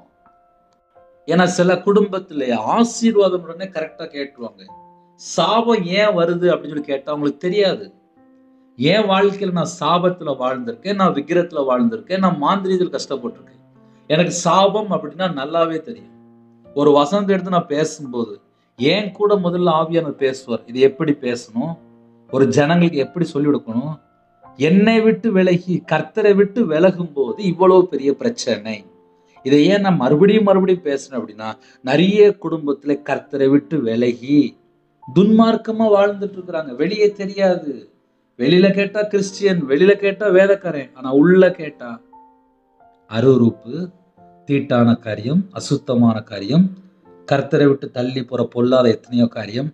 ஏன்னா சில குடும்பத்துல ஆசீர்வாதம் உடனே கரெக்டா கேட்டுருவாங்க, சாபம் ஏன் வருது அப்படின்னு சொல்லி கேட்டா அவங்களுக்கு தெரியாது. என் வாழ்க்கையில நான் சாபத்துல வாழ்ந்திருக்கேன், நான் விக்கிரத்துல வாழ்ந்திருக்கேன், நான் மாந்திரீகத்தில் கஷ்டப்பட்டிருக்கேன். எனக்கு சாபம் அப்படின்னா நல்லாவே தெரியும். ஒரு வசனத்தை எடுத்து நான் பேசும்போது ஏன் கூட முதல்ல ஆவியானவர் பேசுவார். இது எப்படி பேசணும், ஒரு ஜனங்களுக்கு எப்படி சொல்லிக் கொடுக்கணும். என்னை விட்டு விலகி கர்த்தரை விட்டு விலகும் போது இவ்வளவு பெரிய பிரச்சனை. இதை ஏன் நான் மறுபடியும் பேசுறேன் அப்படின்னா, நிறைய குடும்பத்துல கர்த்தரை விட்டு விலகி துன்மார்க்கமா வாழ்ந்துட்டு இருக்கிறாங்க. வெளியே தெரியாது. வெளியில கேட்டா கிறிஸ்டியன், வெளியில கேட்டா வேதக்காரன், ஆனா உள்ள கேட்டா அருவருப்பு, தீட்டான காரியம், அசுத்தமான காரியம், கர்த்தரை விட்டு தள்ளி போற பொல்லாத எத்தனையோ காரியம்,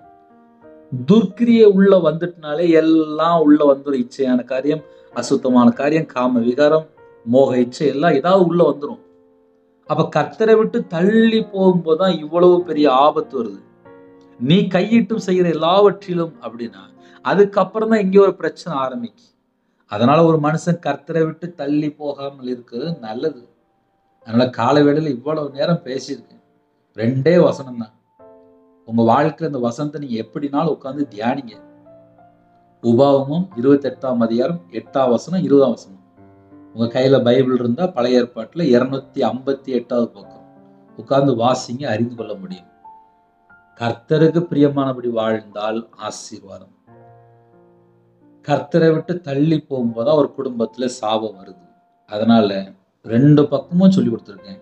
துர்க்கிரியை உள்ள வந்துட்டுனாலே எல்லாம் உள்ள வந்துடும். இச்சையான காரியம், அசுத்தமான காரியம், காம விகாரம், மோக இச்சை எல்லாம் ஏதாவது உள்ள வந்துடும். அப்ப கர்த்தரை விட்டு தள்ளி போகும்போதுதான் இவ்வளவு பெரிய ஆபத்து வருது. நீ கையிட்டும் செய்யற எல்லாவற்றிலும் அப்படின்னா அதுக்கப்புறம் தான் இங்கே ஒரு பிரச்சனை ஆரம்பிக்கும். அதனால ஒரு மனுஷன் கர்த்தரை விட்டு தள்ளி போகாமல் இருக்கிறது நல்லது. அதனால காலை வேளையில இவ்வளவு நேரம் பேசியிருக்கேன். 2 வசனம் தான். உங்க வாழ்க்கையில இந்த வசனத்தை நீங்க எப்படினாலும் உட்கார்ந்து தியானிங்க. உபாகமம் 28ஆம் அதிகாரம் 8ஆம் வசனம் 20ஆம் வசனம். உங்க கையில பைபிள் இருந்தா பழைய ஏற்பாட்டுல 258ஆவது பக்கம் உட்கார்ந்து வாசிங்க, அறிந்து கொள்ள முடியும். கர்த்தருக்கு பிரியமானபடி வாழ்ந்தால் ஆசீர்வாதம். கர்த்தரை விட்டு தள்ளி போகும்போதுதான் ஒரு குடும்பத்துல சாபம் வருது. அதனால 2 பக்கமும் சொல்லி கொடுத்துருக்கேன்.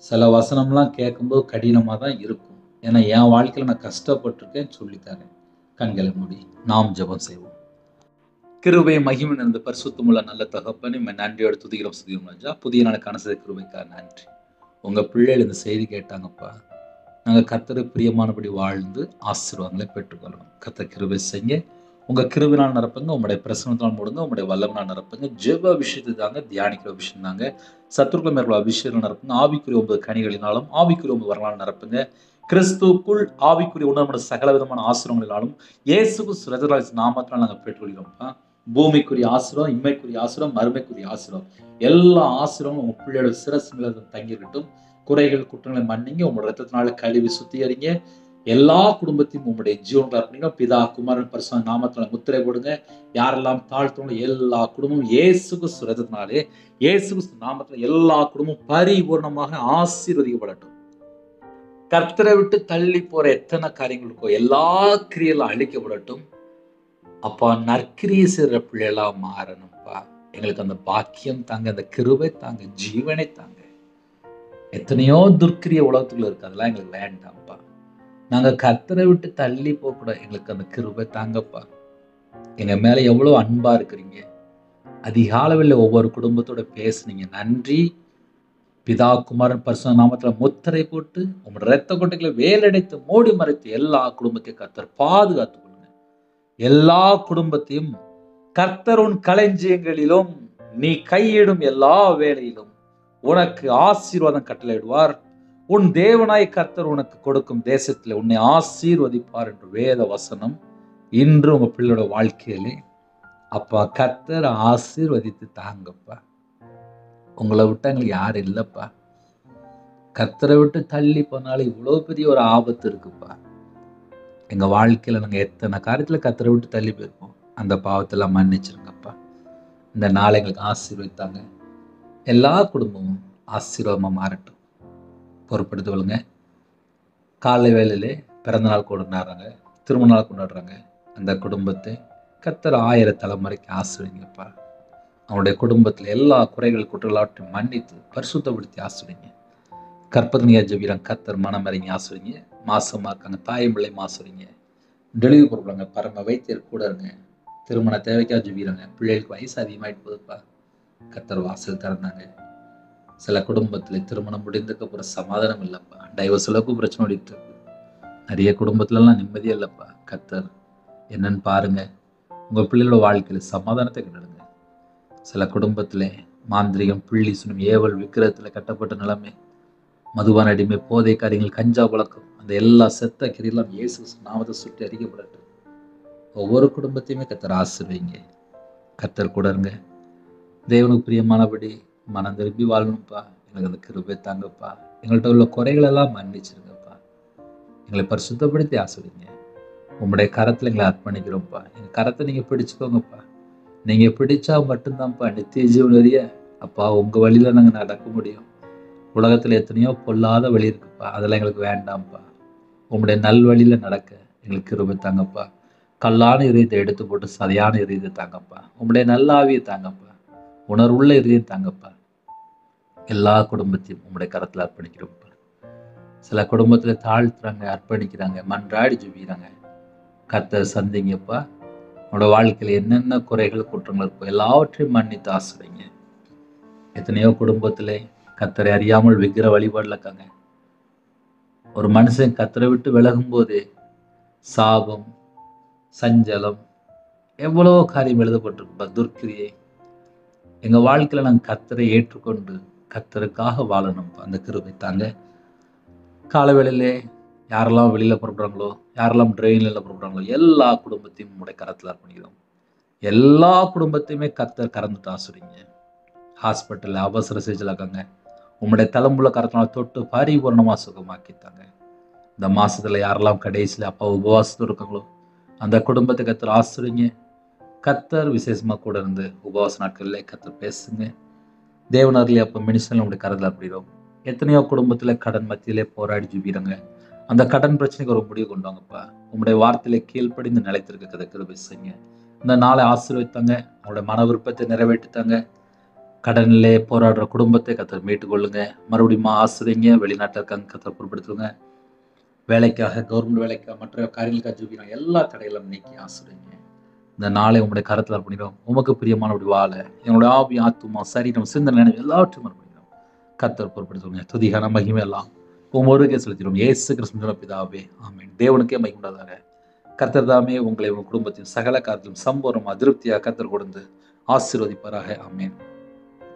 சில வசனம்லாம் கேட்கும்போது கடினமா தான் இருக்கும். ஏன்னா என் வாழ்க்கையில நான் கஷ்டப்பட்டிருக்கேன், சொல்லித்தரேன். கண்களை மூடி நாம் ஜெபம் செய்வோம். கிருபை மகிமை நிறைந்த பரிசுத்தமுள்ள நல்ல தகப்பனே, நன்றியோடு துதிக்கிறோம் சுதிக்கிறோம் ராஜா. புதிய நாளுக்கான கிருபைக்காக நன்றி. உங்க பிள்ளைகள் இந்த செய்தி கேட்டாங்கப்பா. நாங்கள் கர்த்தருக்கு பிரியமானபடி வாழ்ந்து ஆசீர்வாதங்களை பெற்றுக்கொள்றோம். கர்த்தர் கிருபை செய்யுங்க. உங்க கிருபினால் நிரப்புங்க, உங்களுடைய பிரசனத்தினால் மூடுங்க, உங்களுடைய வல்லமையினால் நிரப்புங்க. ஜெப அபிஷேகத்தை தாங்க, தியானிக்கிற அபிஷேகம் தாங்க, சத்துருக்கள் மேற்கொள்ள அபிஷேகம் நிரப்புங்க. ஆவிக்குரிய 9 கனிகளினாலும் ஆவிக்குரிய 9 வரலாறு நிரப்புங்க. கிறிஸ்துக்குள் ஆவிக்குரிய உணர்வு சகல விதமான ஆசீர்வாதங்களினாலும் இயேசு கிறிஸ்து நாமத்தினால் நாங்கள் பெற்றுக்கொள்கிறோம்ப்பா. பூமிக்குரிய ஆசீர்வாதம், இம்மைக்குரிய ஆசீர்வாதம், மறுமைக்குரிய ஆசீர்வாதம், எல்லா ஆசீர்வாதம் உங்க பிள்ளையோட சிரசு மேல தங்கிஇருக்கட்டும். குறைகள் குற்றங்களை மன்னிங்க, உங்களோட ரத்தத்தினால கழுவி சுத்திகரிங்க. எல்லா குடும்பத்தையும் உங்களுடைய ஜீவன்கள் அர்ப்பணிங்க. பிதா குமாரன் பரிசுத்த நாமத்தினால முத்திரை போடுங்க. யாரெல்லாம் தாழ்த்தணும் எல்லா குடும்பமும் இயேசு கிறிஸ்து ரத்தத்தினாலே, இயேசு கிறிஸ்து நாமத்துல எல்லா குடும்பமும் பரிபூர்ணமாக ஆசீர்வதிக்கப்படட்டும். கர்த்தரை விட்டு தள்ளி போற எத்தனை காரியங்கள் இருக்கோ எல்லா கிரியெல்லாம் அழிக்கப்படட்டும். அப்பா, நற்கிரியை செய்கிற பிள்ளைகளா மாறணும்ப்பா. எங்களுக்கு அந்த பாக்கியம் தாங்க, அந்த கிருபை தாங்க, ஜீவனை தாங்க. எத்தனையோ துர்க்கிரிய உலகத்துக்குள்ள இருக்கு, அதெல்லாம் எங்களுக்கு வேண்டாம்ப்பா. நாங்க கர்த்தரை விட்டு தள்ளி போகக்கூடாது. எங்களுக்கு அந்த கிருபை தாங்கப்பா. எங்க மேல எவ்வளவு அன்பா இருக்கிறீங்க. அதிகாலையில் ஒவ்வொரு குடும்பத்தோட பேசுனீங்க, நன்றி. பிதா குமாரன் பரிசுத்த நாமத்துல முத்திரை போட்டு உங்களோட இரத்த கொட்டைகளை வேலடைத்து மூடி மறைத்து எல்லா குடும்பத்தையும் கர்த்தர் பாதுகாத்துக் கொள்ளுங்க. எல்லா குடும்பத்தையும் கர்த்தர் உன் களஞ்சியங்களிலும் நீ கையிடும் எல்லா வேலையிலும் உனக்கு ஆசீர்வாதம் கட்டளையிடுவார். உன் தேவனாய் கர்த்தர் உனக்கு கொடுக்கும் தேசத்தில் உன்னை ஆசீர்வதிப்பார் என்று வேத வசனம் இன்று உங்க பிள்ளையோட வாழ்க்கையிலே அப்பா கர்த்தர் ஆசீர்வதித்து தாங்கப்பா. உங்களை விட்டு எங்களுக்கு யாரும் இல்லைப்பா. கர்த்தரை விட்டு தள்ளி போனாலும் இவ்வளோ பெரிய ஒரு ஆபத்து இருக்குப்பா. எங்க வாழ்க்கையில நாங்க எத்தனை காரியத்துல கர்த்தரை விட்டு தள்ளி போயிருக்கோம். அந்த பாவத்தெல்லாம் மன்னிச்சிருங்கப்பா. இந்த நாளை எங்களுக்கு ஆசீர்வதித்தாங்க. எல்லா குடும்பமும் ஆசீர்வாதமா மாறட்டும். பொறுப்படுத்திக் கொள்ளுங்க. காலை வேளையிலே பிறந்த நாள் கொண்டாடுறாங்க, திருமண நாள் கொண்டாடுறாங்க. அந்த குடும்பத்தை கர்த்தர் 1000 தலைமுறைக்கு ஆசீர்வதிங்கப்பா. அவனுடைய குடும்பத்தில் எல்லா குறைகள் குற்றலாற்றையும் மன்னித்து பரிசுத்தப்படுத்தி ஆசீர்வதிங்க. கற்பதனையா ஜெபிக்கிறாங்க, கர்த்தர் மனம் இறங்கி ஆசீர்வதிங்க. மாசமா இருக்காங்க, தாயும் பிள்ளை ஆசீர்வதிங்க. டெலிவரி பொறுப்பாங்க, பரம வைத்தியர் கூட இருங்க. திருமண தேவைக்காக ஜெபிக்கிறாங்க, பிள்ளைகளுக்கு வயசு அதிகமாயிட்டு போகுதுப்பா. கர்த்தர் வாசல் திறந்தாங்க. சில குடும்பத்தில் திருமணம் முடிந்ததுக்கு அப்புறம் சமாதானம் இல்லைப்பா, டைவர்ஸ் அளவுக்கு பிரச்சனை ஓடிட்டு இருக்கு. நிறைய குடும்பத்துலலாம் நிம்மதியே இல்லைப்பா. கர்த்தர் என்னன்னு பாருங்க. உங்க பிள்ளைகளோட வாழ்க்கையில சமாதானத்தை கிட்டுடுங்க. சில குடும்பத்திலே மாந்திரிகம், பிள்ளி சுனம், ஏவல், விக்கிரகத்துல கட்டப்பட்ட நிலைமை, மதுபான அடிமை, போதை காரியங்கள், கஞ்சா பழக்கம், அந்த எல்லா செத்த கிரியெல்லாம் இயேசு நாமத்தை சுற்றி அறிக்கப்படட்டும். ஒவ்வொரு குடும்பத்தையுமே கர்த்தர் ஆசீர்வதிங்க. கர்த்தர் கூட இருங்க. தேவனுக்கு பிரியமானபடி மனம் திரும்பி வாழணும்ப்பா. எங்களுக்கு அந்த கிருபை தாங்கப்பா. எங்கள்கிட்ட உள்ள குறைகளெல்லாம் மன்னிச்சிருங்கப்பா. எங்களை பரிசுத்தப்படுத்தி ஆசீர்வதிங்க. உங்களுடைய கரத்தில் எங்களை அர்ப்பணிக்கிறோம்ப்பா. எங்கள் கரத்தை நீங்கள் பிடிச்சுக்கோங்கப்பா. நீங்கள் பிடிச்சா மட்டும்தான்ப்பா நித்திய ஜீவன் வரிய அப்பா உங்கள் வழியில் நாங்கள் நடக்க முடியும். உலகத்தில் எத்தனையோ பொல்லாத வழி இருக்குப்பா, அதெல்லாம் எங்களுக்கு வேண்டாம்ப்பா. உங்களுடைய நல்வழியில் நடக்க எங்களுக்கு கிருபை தாங்கப்பா. கல்லான இதயத்தை எடுத்து போட்டு சதையான இதயத்தை தாங்கப்பா. உங்களுடைய நல்ல ஆவியை தாங்கப்பா. உணர்வுள்ள இதயம் தாங்கப்பா. எல்லா குடும்பத்தையும் உங்களுடைய கரத்தில் அர்ப்பணிக்கிறோம்ப்பா. சில குடும்பத்தில் தாழ்த்துறாங்க, அர்ப்பணிக்கிறாங்க, மன்றாடி ஜெபிக்கிறாங்க. கர்த்தர் சந்திங்கப்பா. உங்களோட வாழ்க்கையில் என்னென்ன குறைகள் குற்றங்கள் இருக்கோ எல்லாவற்றையும் மன்னித்து ஆசீர்வதிங்க. எத்தனையோ குடும்பத்திலே கர்த்தரை அறியாமல் விக்கிர வழிபாடுல இருக்காங்க. ஒரு மனுஷன் கர்த்தரை விட்டு விலகும் போதே சாபம், சஞ்சலம், எவ்வளவோ காரியம் எழுதப்பட்டிருப்பா. துர்க்கிரியை எங்க வாழ்க்கையில நாங்கள் கர்த்தரை ஏற்றுக்கொண்டு கர்த்தருக்காக வாழணும். அந்த கிருபை தாங்க. காலவேளையிலே யாரெல்லாம் வெளியில புறப்படுறாங்களோ, யாரெல்லாம் ட்ரெயினில் புறப்படுறாங்களோ எல்லா குடும்பத்தையும் உங்களுடைய கரத்தில் அர்ப்பணிக்கிறோம். எல்லா குடும்பத்தையுமே கர்த்தர் கறந்துட்டு ஆசீர்வதிங்க. ஹாஸ்பிட்டலில் அவசர சிகிச்சையில் இருக்காங்க, உங்களுடைய தலைமுள்ள கரத்தினால தொட்டு பரிபூர்ணமாக சுகமாக்கித்தாங்க. இந்த மாசத்துல யாரெல்லாம் கடைசியில் அப்பா உபவாசத்தோடு இருக்காங்களோ அந்த குடும்பத்தை கர்த்தர் ஆசீர்வதிங்க. கர்த்தர் விசேஷமாக கூட இருந்து உபவாச நாட்களில் கர்த்தர் பேசுங்க. தேவனர்லி அப்போ மினிஸ்டர் உங்களுடைய கரத்தில் அர்ப்பணிக்கிறோம். எத்தனையோ குடும்பத்தில் கடன் மத்தியிலே போராடி ஜெபிக்கிறாங்க. அந்த கடன் பிரச்சனைக்கு ஒரு முடிவு கொண்டு வாங்கப்பா. உங்களுடைய வார்த்தையில கீழ்ப்படிந்து நிலைத்திருக்க கதை கிருபை செய்யுங்க. இந்த நாளை ஆசீர்வதித்தாங்க. உங்களுடைய மன விருப்பத்தை நிறைவேற்றித்தாங்க. கடனிலே போராடுற குடும்பத்தை கர்த்தர் மீட்டுக்கொள்ளுங்க. மறுபடியும் ஆசிரியங்க. வெளிநாட்டில் இருக்காங்க, கர்த்தர் பொறுப்படுத்துங்க. வேலைக்காக, கவர்மெண்ட் வேலைக்காக, மற்ற காரியங்களுக்காக ஜெபிக்கிறாங்க. எல்லா தடைகளும் நீக்கி ஆசிரியங்க. இந்த நாளை உங்களுடைய கரத்தில் அர்ப்பணிக்கிறோம். உமக்கு பிரியமானபடி வாழ எங்களுடைய ஆவி, ஆத்துமா, சரீரம், சிந்தனை எல்லாவற்றையும் அர்ப்பணிக்கிறோம். கர்த்தர் பொறுப்படுத்துங்க. துதிகான மகிமை எல்லாம் ஒவ்வொருக்கே செலுத்திடும். இயேசு கிறிஸ்துவின் பிதாவே, ஆமென். தேவனுக்கே மகிமை உண்டாதாக. கர்த்தர் தாமே உங்களை உங்கள் குடும்பத்தின் சகல காரியத்திலும் சம்பூர்ணம் அதிருப்தியாக கர்த்தர் கொடுத்து ஆசீர்வதிப்பாராக. ஆமென்.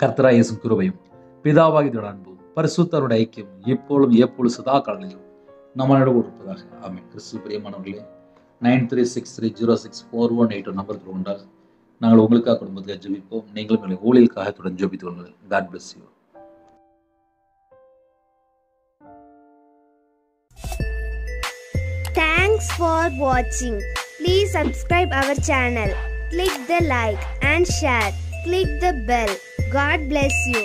கர்த்தராகிய இயேசு கிருபையும் பிதாவாகிய அன்பும் பரிசுத்தருடைய ஐக்கியம் இப்பொழுதும் எப்பொழுதும் சதா காலங்களிலும் நம்மளோட இருப்பதாக. ஆமென். கிறிஸ்து பிரியமானவர்களே, 9363064181 நம்பர் கொண்டால் நாங்கள் உங்களுக்காக குடும்பத்துக்காக ஜெபிப்போம். நீங்களும் எங்களை ஊழியலுக்காக தொடர்ந்து ஜெபித்துக் கொள்ளுங்கள். God bless you. Thanks for watching. Please subscribe our channel. Click the like and share. Click the bell. God bless you.